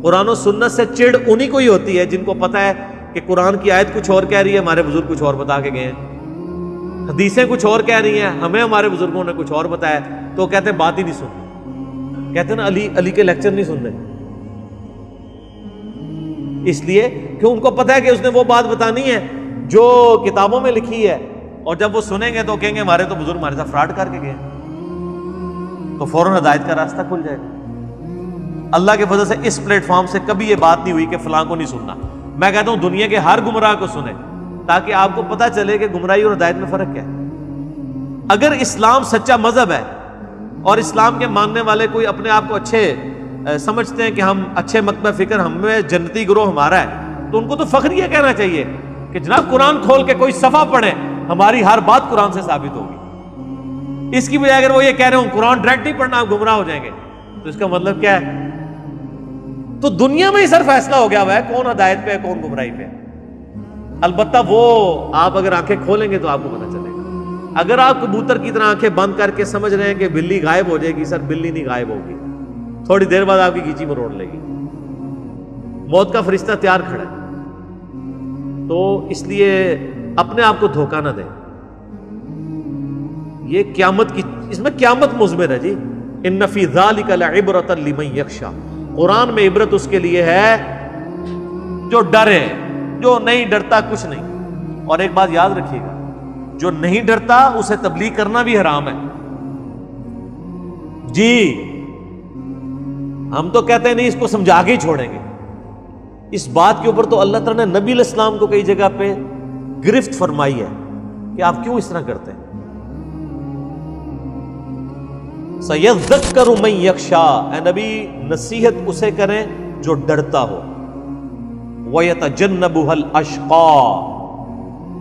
قرآن و سنت سے چڑ انہی کو ہی ہوتی ہے جن کو پتہ ہے کہ قرآن کی آیت کچھ اور کہہ رہی ہے، ہمارے بزرگ کچھ اور بتا کے گئے ہیں. حدیثیں کچھ اور کہہ رہی ہیں، ہمیں ہمارے بزرگوں نے کچھ اور بتایا، تو کہتے ہیں بات ہی نہیں سنتے. کہتے ہیں نا علی کے لیکچر نہیں سن رہے، اس لیے کہ ان کو پتہ ہے کہ اس نے وہ بات بتانی ہے جو کتابوں میں لکھی ہے. اور جب وہ سنیں گے تو کہیں گے ہمارے تو بزرگ ہمارے ساتھ فراڈ کر کے گئے، تو فوراً ہدایت کا راستہ کھل جائے گا. اللہ کے فضل سے اس پلیٹ فارم سے کبھی یہ بات نہیں ہوئی کہ فلاں کو نہیں سننا. میں کہتا ہوں دنیا کے ہر گمراہ کو سنیں، تاکہ آپ کو پتہ چلے کہ گمراہی اور ہدایت میں فرق کیا ہے. اگر اسلام سچا مذہب ہے اور اسلام کے ماننے والے کوئی اپنے آپ کو اچھے سمجھتے ہیں کہ ہم اچھے مکتب فکر، ہمیں جنتی گروہ ہمارا ہے، تو ان کو تو فخریہ کہنا چاہیے کہ جناب قرآن کھول کے کوئی صفحہ پڑھیں، ہماری ہر بات قرآن سے ثابت ہوگی. اس کی بجائے اگر وہ یہ کہہ رہے ہوں قرآن ڈائریکٹ نہیں پڑھنا آپ گمراہ ہو جائیں گے، تو اس کا مطلب کیا ہے؟ تو دنیا میں ہی سر فیصلہ ہو گیا ہوا ہے کون ہدایت پہ ہے کون گمراہی پہ. البتہ وہ آپ اگر آنکھیں کھولیں گے تو آپ کو پتہ چلے گا. اگر آپ کبوتر کی طرح آنکھیں بند کر کے سمجھ رہے ہیں کہ بلی غائب ہو جائے گی، سر بلی نہیں غائب ہوگی، تھوڑی دیر بعد آپ کی گیچی میں روڑ لے گی. موت کا فرشتہ تیار کھڑا ہے. تو اس لیے اپنے آپ کو دھوکہ نہ دیں. یہ قیامت کی، اس میں قیامت مضمر ہے جی. ان فی ذلک لعبرۃ لمن یخشی، قرآن میں عبرت اس کے لیے ہے جو ڈرے، جو نہیں ڈرتا کچھ نہیں. اور ایک بات یاد رکھیے گا، جو نہیں ڈرتا اسے تبلیغ کرنا بھی حرام ہے. جی ہم تو کہتے ہیں نہیں، اس کو سمجھا کے ہی چھوڑیں گے. اس بات کے اوپر تو اللہ تعالیٰ نے نبی علیہ السلام کو کئی جگہ پہ گرفت فرمائی ہے کہ آپ کیوں اس طرح کرتے ہیں. سَيَذَّكَّرُ مَن يَخْشَىٰ، اے نبی نصیحت اسے کریں جو ڈرتا ہو. وَيَتَجَنَّبُهَا الْأَشْقَىٰ،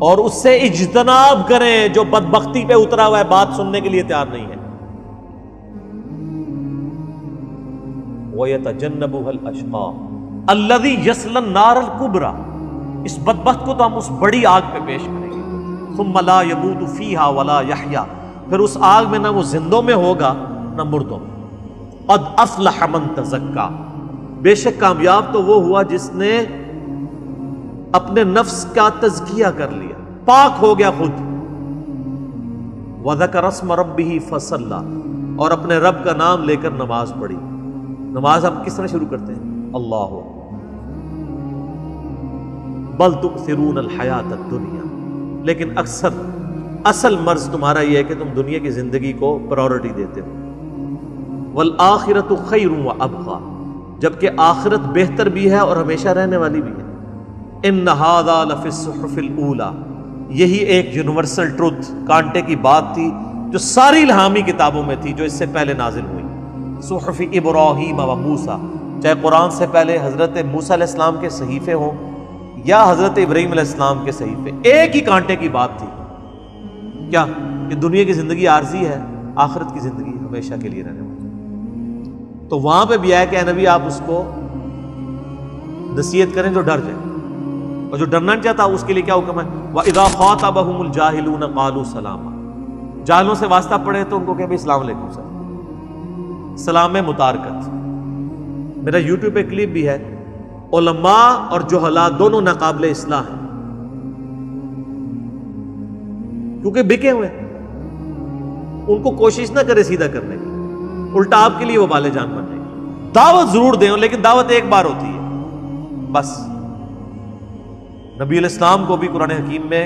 اور اس سے اجتناب کریں جو بدبختی پہ اترا ہوا ہے، بات سننے کے لیے تیار نہیں ہے. وَيَتَجَنَّبُهَا الْأَشْقَىٰ الَّذِي يَصْلَى النَّارَ الْكُبْرَىٰ، اس بدبخت کو تو ہم اس بڑی آگ پہ پیش کریں گے. ثُمَّ لَا يَمُوتُ فِيهَا وَلَا يَحْيَىٰ، پھر اس آگ میں نہ وہ زندوں میں ہوگا نہ مردوں میں. قَدْ أَفْلَحَ مَن تَزَكَّىٰ، بے شک کامیاب تو وہ ہوا جس نے اپنے نفس کا تزکیہ کر لیا، پاک ہو گیا خود. وَذَكَرَ اسْمَ رَبِّهِ فَصَلَّىٰ، اور اپنے رب کا نام لے کر نماز پڑھی. نماز ہم کس طرح شروع کرتے ہیں؟ اللہ بل تؤثرون الحیات الدنیا، لیکن اکثر اصل مرض تمہارا یہ ہے کہ تم دنیا کی زندگی کو پرائورٹی دیتے ہو. والآخرۃ خیر وابقیٰ، جبکہ آخرت بہتر بھی ہے اور ہمیشہ رہنے والی بھی ہے. ان ھذا لفی الصحف الاولیٰ، یہی ایک یونیورسل ٹروتھ، کانٹے کی بات تھی جو ساری الہامی کتابوں میں تھی جو اس سے پہلے نازل ہوئی. صحف ابراہیم و موسیٰ، چاہے قرآن سے پہلے حضرت موسیٰ علیہ السلام کے صحیفے ہوں یا حضرت ابراہیم علیہ السلام کے صحیفے، ایک ہی کانٹے کی بات تھی، کیا کہ دنیا کی زندگی عارضی ہے، آخرت کی زندگی ہمیشہ کے لیے رہنے والی۔ تو وہاں پہ بھی آیا کہ اے نبی آپ اس کو نصیحت کریں جو ڈر جائے، اور جو ڈرنا نہیں چاہتا اس کے لیے کیا حکم ہے؟ وَإِذَا خَاطَبَهُمُ الْجَاهِلُونَ قَالُوا سَلَامًا، جاہلوں سے واسطہ پڑے تو ان کو کہ السلام علیکم سر، سلام میں متارکت۔ میرا یوٹیوب پہ کلپ بھی ہے، علماء اور جہلاء دونوں ناقابل اصلاح ہیں، کیونکہ بکے ہوئے ہیں، ان کو کوشش نہ کرے سیدھا کرنے کی، الٹا آپ کے لیے وہ بالے جان بن جائے گی۔ دعوت ضرور دیں، لیکن دعوت ایک بار ہوتی ہے بس۔ نبی علیہ السلام کو بھی قرآن حکیم میں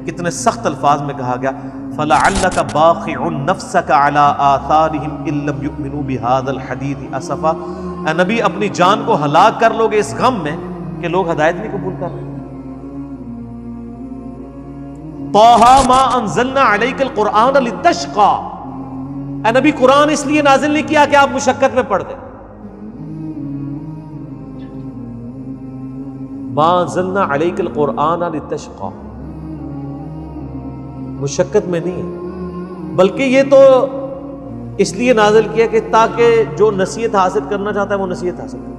کتنے سخت الفاظ میں کہا گیا فَلَعَلَّكَ بَاخِعٌ نَفْسَكَ عَلَىٰ آثَارِهِمْ إِن لَّمْ يُؤْمِنُوا بِهَٰذَا الْحَدِيثِ أَسَفًا، اے نبی اپنی جان کو ہلاک کر لو گے اس غم میں کہ لوگ ہدایت نہیں قبول کر رہے۔ طٰہَ مَا أَنزَلْنَا عَلَيْكَ الْقُرْآنَ لِتَشْقَىٰ، اے نبی قرآن اس لیے نازل نہیں کیا کہ آپ مشقت میں پڑ دیں۔ مَا أَنزَلْنَا عَلَيْكَ الْقُرْآنَ لِتَشْقَىٰ، مشقت میں نہیں ہے، بلکہ یہ تو اس لیے نازل کیا کہ تاکہ جو نصیحت حاصل کرنا چاہتا ہے وہ نصیحت حاصل کرے،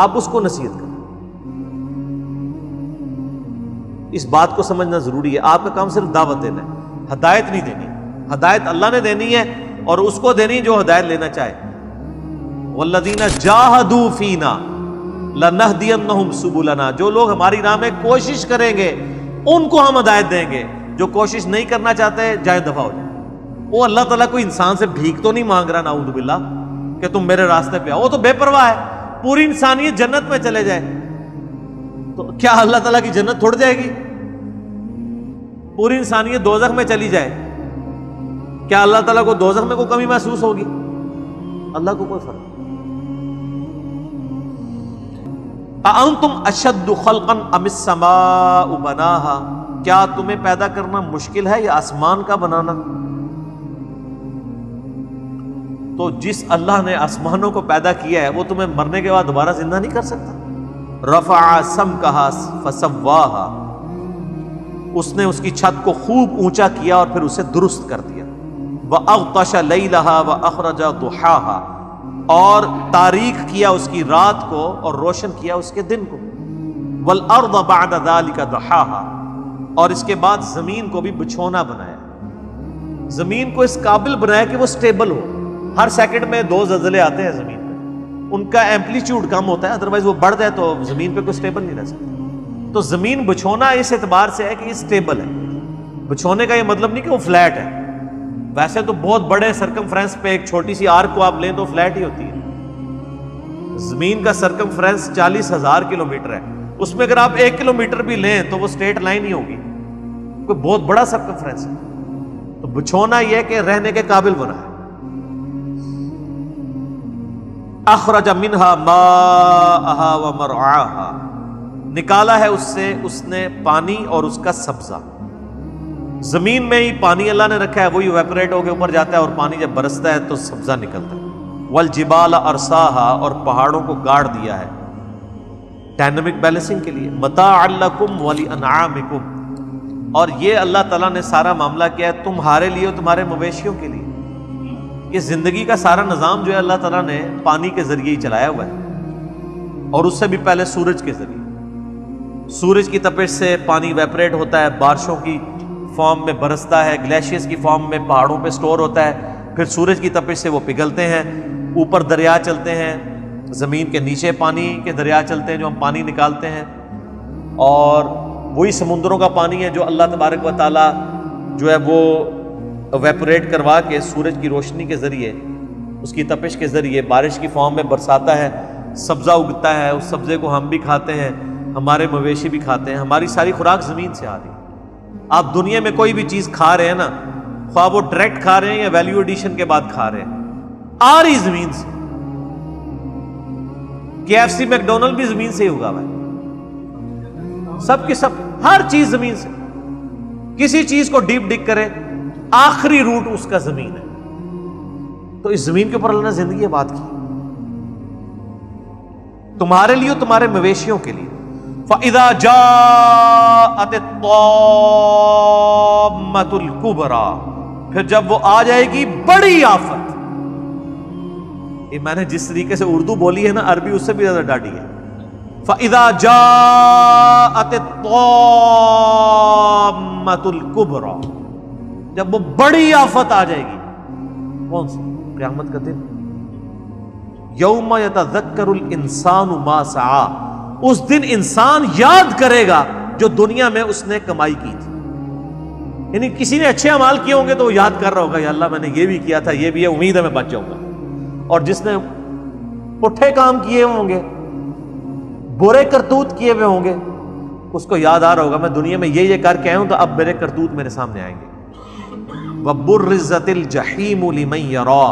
آپ اس کو نصیحت کریں۔ اس بات کو سمجھنا ضروری ہے، آپ کا کام صرف دعوت دینا ہے، ہدایت نہیں دینی۔ ہدایت اللہ نے دینی ہے اور اس کو دینی جو ہدایت لینا چاہے۔ وَالَّذِينَ جَاهَدُوا فِينَا لَنَهْدِيَنَّهُمْ سُبُلَنَا، جو لوگ ہماری راہ میں کوشش کریں گے ان کو ہم ہدایت دیں گے، جو کوشش نہیں کرنا چاہتے جائیں دفعہ ہو جائیں۔ وہ اللہ تعالیٰ کوئی انسان سے بھیک تو نہیں مانگ رہا نعوذ باللہ کہ تم میرے راستے پہ آؤ، وہ تو بے پرواہ ہے، پوری انسانیت جنت میں چلے جائے تو کیا اللہ تعالیٰ کی جنت تھوڑ جائے گی؟ پوری انسانیت دوزخ میں چلی جائے، کیا اللہ تعالیٰ کو دوزخ میں کوئی کمی محسوس ہوگی؟ اللہ کو کوئی فرق نہیں۔ اَأَنتُمْ أَشَدُّ خَلْقًا أَمِ السَّمَاءُ بَنَاهَا، کیا تمہیں پیدا کرنا مشکل ہے یا آسمان کا بنانا؟ تو جس اللہ نے آسمانوں کو پیدا کیا ہے وہ تمہیں مرنے کے بعد دوبارہ زندہ نہیں کر سکتا؟ رفع سمکها فسواها، اس نے اس کی چھت کو خوب اونچا کیا اور پھر اسے درست کر دیا۔ وَأَغْطَشَ لَيْلَهَا وَأَخْرَجَ ضُحَاهَا، اور تاریک کیا اس کی رات کو اور روشن کیا اس کے دن کو۔ وَالْأَرْضَ بَعْدَ ذَلِكَ دَحَاهَا، اور اس کے بعد زمین کو بھی بچھونا بنایا، زمین کو اس قابل بنایا کہ وہ سٹیبل ہو۔ ہر سیکنڈ میں 2 زلزلے آتے ہیں زمین پہ، ان کا ایمپلیٹیوڈ کم ہوتا ہے، ادروائز وہ بڑھ جائے تو زمین پہ کوئی سٹیبل نہیں رہ سکتا۔ تو زمین بچھونا اس اعتبار سے ہے کہ یہ سٹیبل ہے۔ بچھونے کا یہ مطلب نہیں کہ وہ فلیٹ ہے، ویسے تو بہت بڑے سرکمفرنس پہ ایک چھوٹی سی آرک کو آپ لیں تو فلیٹ ہی ہوتی ہے۔ زمین کا سرکمفرنس 40,000 کلومیٹر ہے، اس میں اگر آپ 1 کلومیٹر بھی لیں تو وہ اسٹریٹ لائن ہی ہوگی، کوئی بہت بڑا سرکمفرنس ہے۔ تو بچھونا یہ ہے کہ رہنے کے قابل بنا ہے۔ اخرج منها ماءها ومرعاها، نکالا ہے اس سے اس نے پانی اور اس کا سبزہ۔ زمین میں ہی پانی اللہ نے رکھا ہے، وہی ایویپوریٹ ہو کے اوپر جاتا ہے اور پانی جب برستا ہے تو سبزہ نکلتا ہے۔ والجبال ارساها، اور پہاڑوں کو گاڑ دیا ہے ڈائنامک بیلنسنگ کے لیے۔ متاعا لکم ولانعامکم، اور یہ اللہ تعالیٰ نے سارا معاملہ کیا ہے تمہارے لیے اور تمہارے مویشیوں کے لیے۔ یہ زندگی کا سارا نظام جو ہے اللہ تعالیٰ نے پانی کے ذریعے ہی چلایا ہوا ہے، اور اس سے بھی پہلے سورج کے ذریعے۔ سورج کی تپش سے پانی ویپریٹ ہوتا ہے، بارشوں کی فارم میں برستا ہے، گلیشیئرز کی فارم میں پہاڑوں پہ سٹور ہوتا ہے، پھر سورج کی تپش سے وہ پگھلتے ہیں، اوپر دریا چلتے ہیں، زمین کے نیچے پانی کے دریا چلتے ہیں جو ہم پانی نکالتے ہیں، اور وہی سمندروں کا پانی ہے جو اللہ تبارک و تعالیٰ جو ہے وہ ایویپوریٹ کروا کے سورج کی روشنی کے ذریعے، اس کی تپش کے ذریعے بارش کی فارم میں برساتا ہے، سبزہ اگتا ہے، اس سبزے کو ہم بھی کھاتے ہیں، ہمارے مویشی بھی کھاتے ہیں، ہماری ساری خوراک زمین سے آ رہی ہے۔ آپ دنیا میں کوئی بھی چیز کھا رہے ہیں نا، خواہ وہ ڈائریکٹ کھا رہے ہیں یا ویلیو ایڈیشن کے بعد کھا رہے ہیں، آ رہی زمین سے۔ KFC میکڈونلڈ بھی زمین سے ہی اگا ہوا ہے، سب کے سب، ہر چیز زمین سے۔ کسی چیز کو ڈیپ ڈگ کرے، آخری روٹ اس کا زمین ہے۔ تو اس زمین کے اوپر اللہ نے زندگی آباد کی تمہارے لیے اور تمہارے مویشیوں کے لیے. فَإِذَا جَاءَتِ الطَّامَّةُ الْكُبْرَى، پھر جب وہ آ جائے گی بڑی آفت. یہ میں نے جس طریقے سے اردو بولی ہے نا، عربی اس سے بھی زیادہ ڈاڈی ہے. فَإِذَا جَاءَتِ الطَّامَّةُ الْكُبْرَى، جب وہ بڑی آفت آ جائے گی. کون سی؟ قیامت کا دن. یوم یتذکر الانسان ما سعی، اس دن انسان یاد کرے گا جو دنیا میں اس نے کمائی کی تھی. یعنی کسی نے اچھے اعمال کیے ہوں گے تو وہ یاد کر رہا ہوگا یا اللہ میں نے یہ بھی کیا تھا، یہ بھی ہے، امید ہے میں بچ جاؤں گا. اور جس نے پٹھے کام کیے ہوں گے، برے کرتوت کیے ہوئے ہوں گے، اس کو یاد آ رہا ہوگا میں دنیا میں یہ کر کے آیا ہوں تو اب میرے کرتوت میرے سامنے آئیں گے. وَبُرِّزَتِ الْجَحِيمُ لِمَن يَرَى،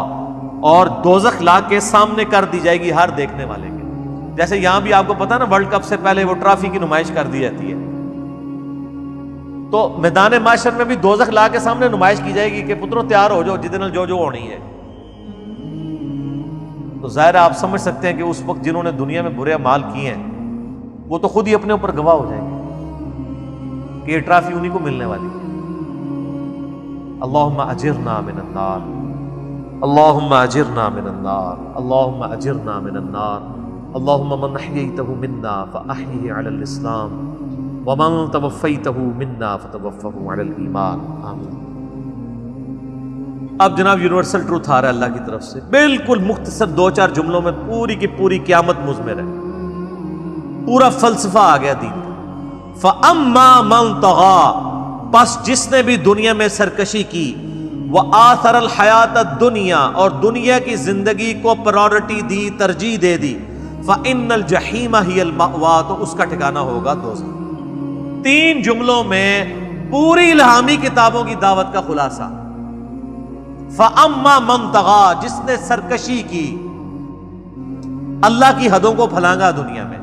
اور دوزخ لا کے سامنے کر دی جائے گی ہر دیکھنے والے کے. جیسے یہاں بھی آپ کو پتا نا ورلڈ کپ سے پہلے وہ ٹرافی کی نمائش کر دی جاتی ہے، تو میدان معاشر میں بھی دوزخ لا کے سامنے نمائش کی جائے گی کہ پتروں تیار ہو جاؤ جتنے جو ہونی ہے. تو ظاہر آپ سمجھ سکتے ہیں کہ اس وقت جنہوں نے دنیا میں برے اعمال کیے ہیں وہ تو خود ہی اپنے اوپر گواہ ہو جائیں گے کہ یہ ٹرافی انہی کو ملنے والی ہے. اللہم اجرنا من النار، اللہم اجرنا من النار، اللہم اجرنا من النار. اللہم من احییتہ منا فاحیہ علی الاسلام ومن توفیتہ منا فتوفہ علی الایمان. آمین. اب جناب یونیورسل ٹروتھ آ رہا ہے اللہ کی طرف سے، بالکل مختصر 2-4 جملوں میں پوری کی پوری قیامت مضمر ہے. پورا فلسفہ آ گیا دین کا. فَأَمَّا مَن طَغَىٰ، پس جس نے بھی دنیا میں سرکشی کی، وَآثَرَ الْحَيَاةَ الدُّنْيَا، اور دنیا کی زندگی کو پرائورٹی دی، ترجیح دے دی، فَإِنَّ الْجَحِيمَ هِيَ الْمَأْوَىٰ، تو اس کا ٹھکانہ ہوگا دوزخ. 3 جملوں میں پوری الہامی کتابوں کی دعوت کا خلاصہ. فَأَمَّا مَن طَغَىٰ، جس نے سرکشی کی، اللہ کی حدوں کو پھلانگا دنیا میں،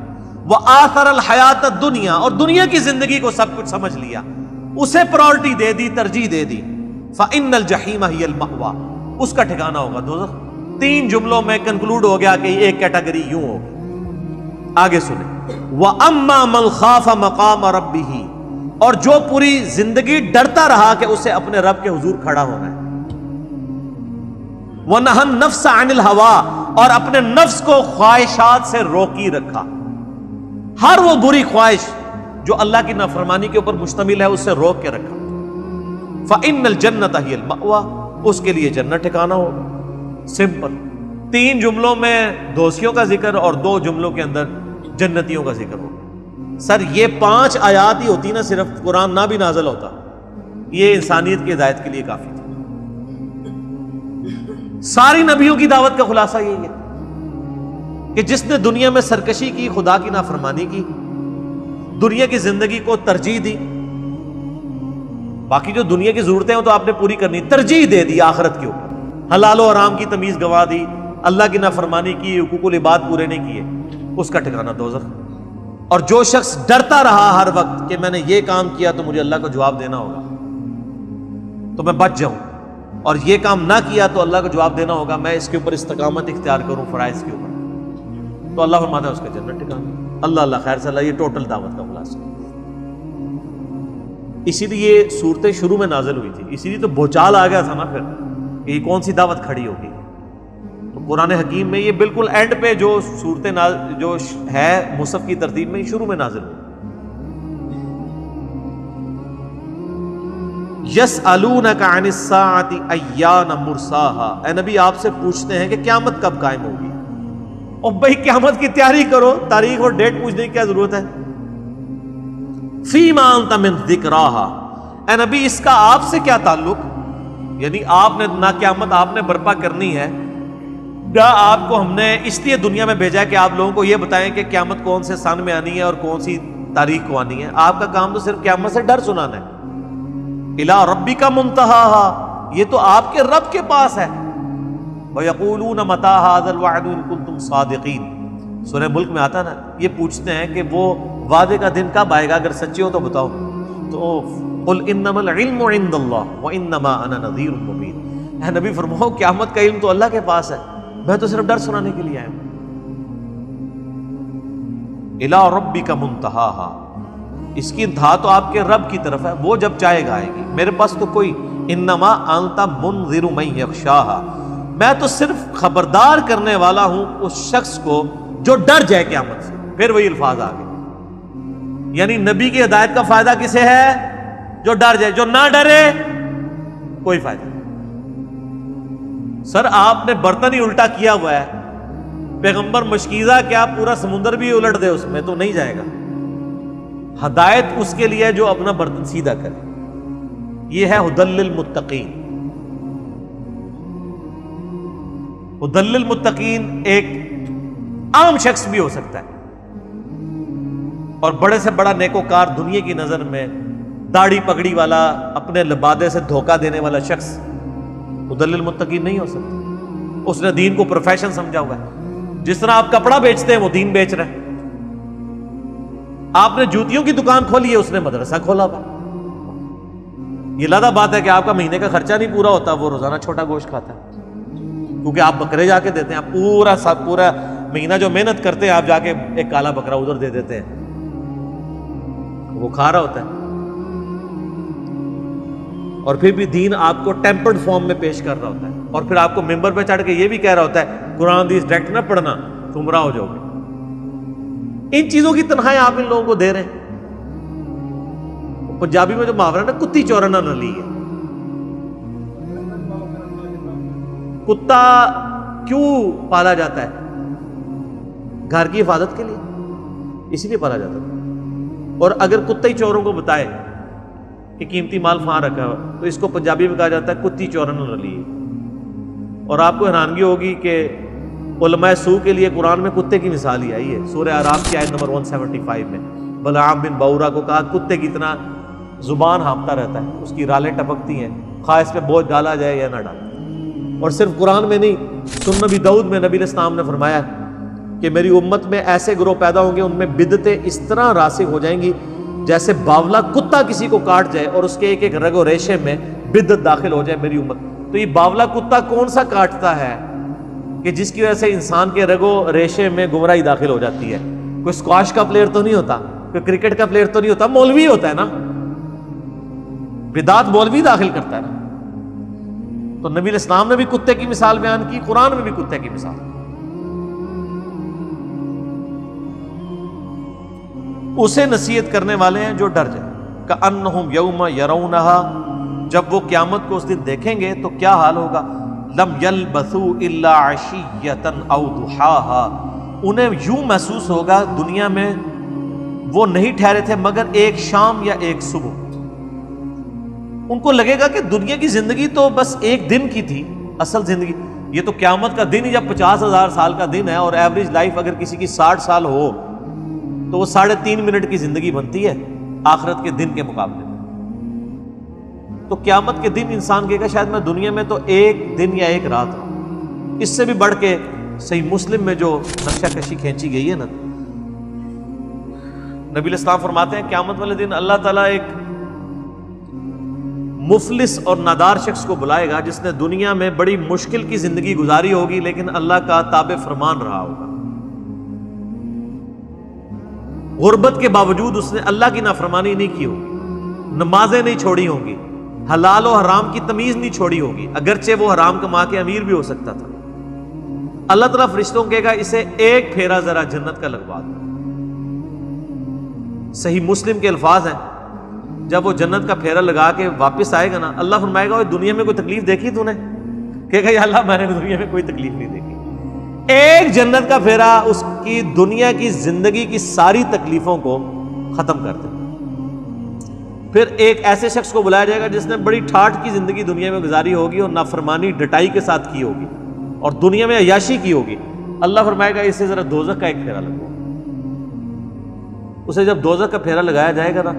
وَآثَرَ الْحَيَاةَ الدُّنْيَا، اور دنیا کی زندگی کو سب کچھ سمجھ لیا، اسے پرائورٹی دے دی، ترجیح دے دی، فَإِنَّ الْجَحِيمَ هِيَ الْمَأْوَىٰ، اس کا ٹھکانہ ہوگا دوزخ. 3 جملوں میں کنکلوڈ ہو گیا کہ ایک کیٹیگری یوں ہوگی. آگے سنیں. وَأَمَّا مَنْ خَافَ مَقَامَ رَبِّهِ، اور جو پوری زندگی ڈرتا رہا کہ اسے اپنے رب کے حضور کھڑا ہونا ہے. وَنَهَى النَّفْسَ عَنِ الْهَوَىٰ، اور اپنے نفس کو خواہشات سے روکی رکھا. ہر وہ بری خواہش جو اللہ کی نافرمانی کے اوپر مشتمل ہے اس سے روک کے رکھا. فَإِنَّ الْجَنَّةَ هِيَ الْمَأْوَىٰ، اس کے لیے جنت ٹھکانہ ہوگا. سمپل. 3 جملوں میں دوزخیوں کا ذکر اور 2 جملوں کے اندر جنتیوں کا ذکر ہوگا. سر یہ 5 آیات ہی ہوتی نا، صرف قرآن نہ بھی نازل ہوتا، یہ انسانیت کی ہدایت کے لیے کافی تھی. ساری نبیوں کی دعوت کا خلاصہ یہی ہے کہ جس نے دنیا میں سرکشی کی، خدا کی نافرمانی کی، دنیا کی زندگی کو ترجیح دی، باقی جو دنیا کی ضرورتیں ہیں تو آپ نے پوری کرنی، ترجیح دے دی آخرت کے اوپر، حلال و حرام کی تمیز گنوا دی، اللہ کی نافرمانی کی، حقوق العباد پورے نہیں کیے، اس کا ٹھکانہ دوزخ. اور جو شخص ڈرتا رہا ہر وقت کہ میں نے یہ کام کیا تو مجھے اللہ کو جواب دینا ہوگا تو میں بچ جاؤں، اور یہ کام نہ کیا تو اللہ کو جواب دینا ہوگا، میں اس کے اوپر استقامت اختیار کروں فرائض کے اوپر، تو اللہ فرماتا ہے اس کا جنت ٹھکانہ. اللہ خیر صلی اللہ. یہ ٹوٹل دعوت کا خلاصہ. اسی لیے صورتیں شروع میں نازل ہوئی تھی، اسی لیے تو بھوچال آ گیا تھا نا پھر کہ یہ کون سی دعوت کھڑی ہوگی. تو قرآن حکیم میں یہ بالکل اینڈ پہ جو صورتیں جو ہے مصحف کی ترتیب میں شروع میں نازل ہوئی. یسألونک عن الساعۃ ایان مرساہا، اے نبی آپ سے پوچھتے ہیں کہ قیامت کب قائم ہوگی. اور بھائی قیامت کی تیاری کرو، تاریخ اور ڈیٹ پوچھنے کی کیا ضرورت ہے. فیما انت من ذکراہا، اے نبی اس کا آپ سے کیا تعلق، یعنی آپ نے نہ قیامت آپ نے برپا کرنی ہے، نہ آپ کو ہم نے اس لیے دنیا میں بھیجا کہ آپ لوگوں کو یہ بتائیں کہ قیامت کون سے سن میں آنی ہے اور کون سی تاریخ کو آنی ہے. آپ کا کام تو صرف قیامت سے ڈر سنانا ہے. الی ربک منتہاہا، یہ تو آپ کے رب کے پاس ہے. وَيَقُولُونَ مَتَىٰ هَٰذَا الْوَعْدُ إِن كُنتُمْ صَادِقِينَ، سورہ ملک میں آتا نا، یہ پوچھتے ہیں کہ وہ وعدے کا دن کب آئے گا، اگر سچے ہو تو بتاؤ. تو قُلْ إِنَّمَا الْعِلْمُ عِندَ اللَّهِ وَإِنَّمَا أَنَا نَذِيرٌ مُبِينٌ، اے نبی فرماؤ قیامت کا علم تو اللہ کے پاس ہے، میں تو صرف ڈر سنانے کے لیے آیا ہوں۔ الی ربک منتہاہا، اس کی انتہا تو آپ کے رب کی طرف ہے، وہ جب چاہے گا آئے گی، میرے پاس تو کوئی، انما انت منذر من یخشاہا، میں تو صرف خبردار کرنے والا ہوں اس شخص کو جو ڈر جائے قیامت سے۔ پھر وہی الفاظ آ گئے، یعنی نبی کی ہدایت کا فائدہ کسے ہے؟ جو ڈر جائے، جو نہ ڈرے کوئی فائدہ نہیں۔ سر آپ نے برتن ہی الٹا کیا ہوا ہے، پیغمبر مشکیزہ کیا پورا سمندر بھی الٹ دے اس میں تو نہیں جائے گا۔ ہدایت اس کے لیے جو اپنا برتن سیدھا کرے، یہ ہے ہدی للمتقین۔ ہدی للمتقین ایک عام شخص بھی ہو سکتا ہے، اور بڑے سے بڑا نیکوکار دنیا کی نظر میں داڑھی پگڑی والا، اپنے لبادے سے دھوکہ دینے والا شخص ہدی للمتقین نہیں ہو سکتا۔ اس نے دین کو پروفیشن سمجھا ہوا ہے۔ جس طرح آپ کپڑا بیچتے ہیں وہ دین بیچ رہے ہیں، آپ نے جوتیوں کی دکان کھولی ہے، اس نے مدرسہ کھولا ہوا۔ یہ لادہ بات ہے کہ آپ کا مہینے کا خرچہ نہیں پورا ہوتا، وہ روزانہ چھوٹا گوشت کھاتا ہے، کیونکہ آپ بکرے جا کے دیتے ہیں، آپ پورا مہینہ جو محنت کرتے ہیں آپ جا کے ایک کالا بکرا ادھر دے دیتے ہیں، وہ کھا رہا ہوتا ہے۔ اور پھر بھی دین آپ کو ٹیمپرڈ فارم میں پیش کر رہا ہوتا ہے، اور پھر آپ کو ممبر پہ چڑھ کے یہ بھی کہہ رہا ہوتا ہے قرآن حدیث ڈائریکٹ نہ پڑھنا، گمراہ ہو جاؤ گے۔ ان چیزوں کی تنخواہیں آپ ان لوگوں کو دے رہے ہیں۔ پنجابی میں جو محاورہ ہے نا، کتی چورنا نلی ہے۔ کتا کیوں پالا جاتا ہے؟ گھر کی حفاظت کے لیے، اسی لیے پالا جاتا ہے۔ اور اگر کتا ہی چوروں کو بتائے کہ قیمتی مال فہاں رکھا ہوا، تو اس کو پنجابی میں کہا جاتا ہے کتی چورن نلی ہے۔ اور آپ کو حیرانگی ہوگی کہ علماء سو کے لیے قرآن میں کتے کی مثال ہی آئی ہے۔ سورہ اعراف کی آیت نمبر 175 میں بلعام بن بعورہ کو کہا کتے کی طرح زبان ہانپتا رہتا ہے، اس کی رالیں ٹپکتی ہیں، خواہ اس پہ بوجھ ڈالا جائے یا نہ ڈالا۔ اور صرف قرآن میں نہیں، سنن نبی داؤد میں نبی علیہ السلام نے فرمایا کہ میری امت میں ایسے گروہ پیدا ہوں گے، ان میں بدعتیں اس طرح راسخ ہو جائیں گی جیسے باولا کتا کسی کو کاٹ جائے اور اس کے ایک ایک رگ و ریشے میں بدعت داخل ہو جائے میری امت۔ تو یہ باولا کتا کون سا کاٹتا ہے کہ جس کی وجہ سے انسان کے رگ و ریشے میں گمراہی داخل ہو جاتی ہے؟ کوئی اسکواش کا پلیئر تو نہیں ہوتا، کوئی کرکٹ کا پلیئر تو نہیں ہوتا، مولوی ہوتا ہے نا۔ بدعت مولوی داخل کرتا ہے نا۔ تو نبی علیہ السلام نے بھی کتے کی مثال بیان کی، قرآن میں بھی کتے کی مثال۔ اسے نصیحت کرنے والے ہیں جو ڈر جائے۔ کأنہم یوم یرونہا، جب وہ قیامت کو اس دن دیکھیں گے تو کیا حال ہوگا؟ لم یلبثوا الا عشیۃ او ضحاہا، انہیں یوں محسوس ہوگا دنیا میں وہ نہیں ٹھہرے تھے مگر ایک شام یا ایک صبح۔ ان کو لگے گا کہ دنیا کی زندگی تو بس ایک دن کی تھی، اصل زندگی یہ تو قیامت کا دن ہی جب 50,000 سال کا دن ہے، اور ایوریج لائف اگر کسی کی 60 سال ہو تو وہ 3.5 منٹ کی زندگی بنتی ہے آخرت کے دن کے مقابلے میں۔ تو قیامت کے دن انسان کہے گا شاید میں دنیا میں تو ایک دن یا ایک رات ہوں۔ اس سے بھی بڑھ کے صحیح مسلم میں جو نقشہ کشی کھینچی گئی ہے نا، نبی علیہ السلام فرماتے ہیں قیامت والے دن اللہ تعالیٰ ایک مفلس اور نادار شخص کو بلائے گا جس نے دنیا میں بڑی مشکل کی زندگی گزاری ہوگی لیکن اللہ کا تابع فرمان رہا ہوگا۔ غربت کے باوجود اس نے اللہ کی نافرمانی نہیں کی ہوگی، نمازیں نہیں چھوڑی ہوں گی، حلال و حرام کی تمیز نہیں چھوڑی ہوگی، اگرچہ وہ حرام کما کے امیر بھی ہو سکتا تھا۔ اللہ تعالیٰ فرشتوں کہے گا اسے ایک پھیرا ذرا جنت کا لگوا دو۔ صحیح مسلم کے الفاظ ہیں، جب وہ جنت کا پھیرا لگا کے واپس آئے گا نا، اللہ فرمائے گا دنیا میں کوئی تکلیف دیکھی تو نے؟ کہے گا یا اللہ میں نے دنیا میں کوئی تکلیف نہیں دیکھی۔ ایک جنت کا پھیرا اس کی دنیا کی زندگی کی ساری تکلیفوں کو ختم کر دے۔ پھر ایک ایسے شخص کو بلایا جائے گا جس نے بڑی ٹھاٹھ کی زندگی دنیا میں گزاری ہوگی اور نافرمانی ڈٹائی کے ساتھ کی ہوگی اور دنیا میں عیاشی کی ہوگی۔ اللہ فرمائے گا اسے ذرا دوزخ کا ایک پھیرا لگواؤ۔ اسے جب دوزخ کا پھیرا لگایا جائے گا نا،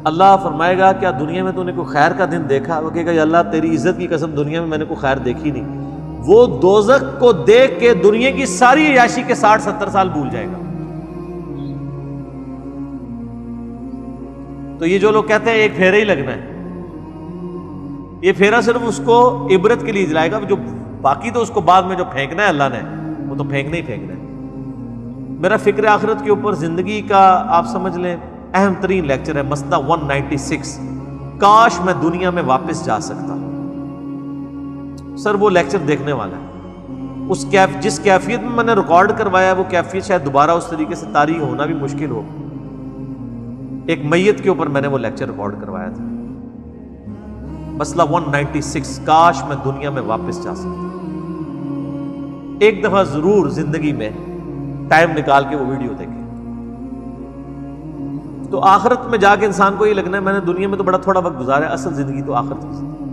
اللہ فرمائے گا کیا دنیا میں تو نے کوئی خیر کا دن دیکھا؟ وہ کہے گا یا اللہ تیری عزت کی قسم دنیا میں نے کوئی خیر دیکھی نہیں۔ وہ دوزخ کو دیکھ کے دنیا کی ساری عیاشی کے 60-70 سال بھول جائے گا۔ تو یہ جو لوگ کہتے ہیں ایک پھیرا ہی لگنا ہے، یہ پھیرا صرف اس کو عبرت کے لیے جلائے گا، جو باقی تو اس کو بعد میں جو پھینکنا ہے اللہ نے وہ تو پھینکنا ہی پھینکنا ہے۔ میرا فکر آخرت کے اوپر زندگی کا آپ سمجھ لیں اہم ترین لیکچر ہے مسئلہ 196، کاش میں دنیا میں واپس جا سکتا۔ سر وہ لیکچر دیکھنے والا ہے، جس کیفیت میں نے ریکارڈ کروایا ہے وہ کیفیت شاید دوبارہ اس طریقے سے طاری ہونا بھی مشکل ہو۔ ایک میت کے اوپر میں نے وہ لیکچر ریکارڈ کروایا تھا، مسئلہ 196، کاش میں دنیا میں واپس جا سکتا۔ ایک دفعہ ضرور زندگی میں ٹائم نکال کے وہ ویڈیو دیکھیں۔ تو آخرت میں جا کے انسان کو یہ لگنا ہے میں نے دنیا میں تو بڑا تھوڑا وقت گزارا ہے، اصل زندگی تو آخرت کی زندگی۔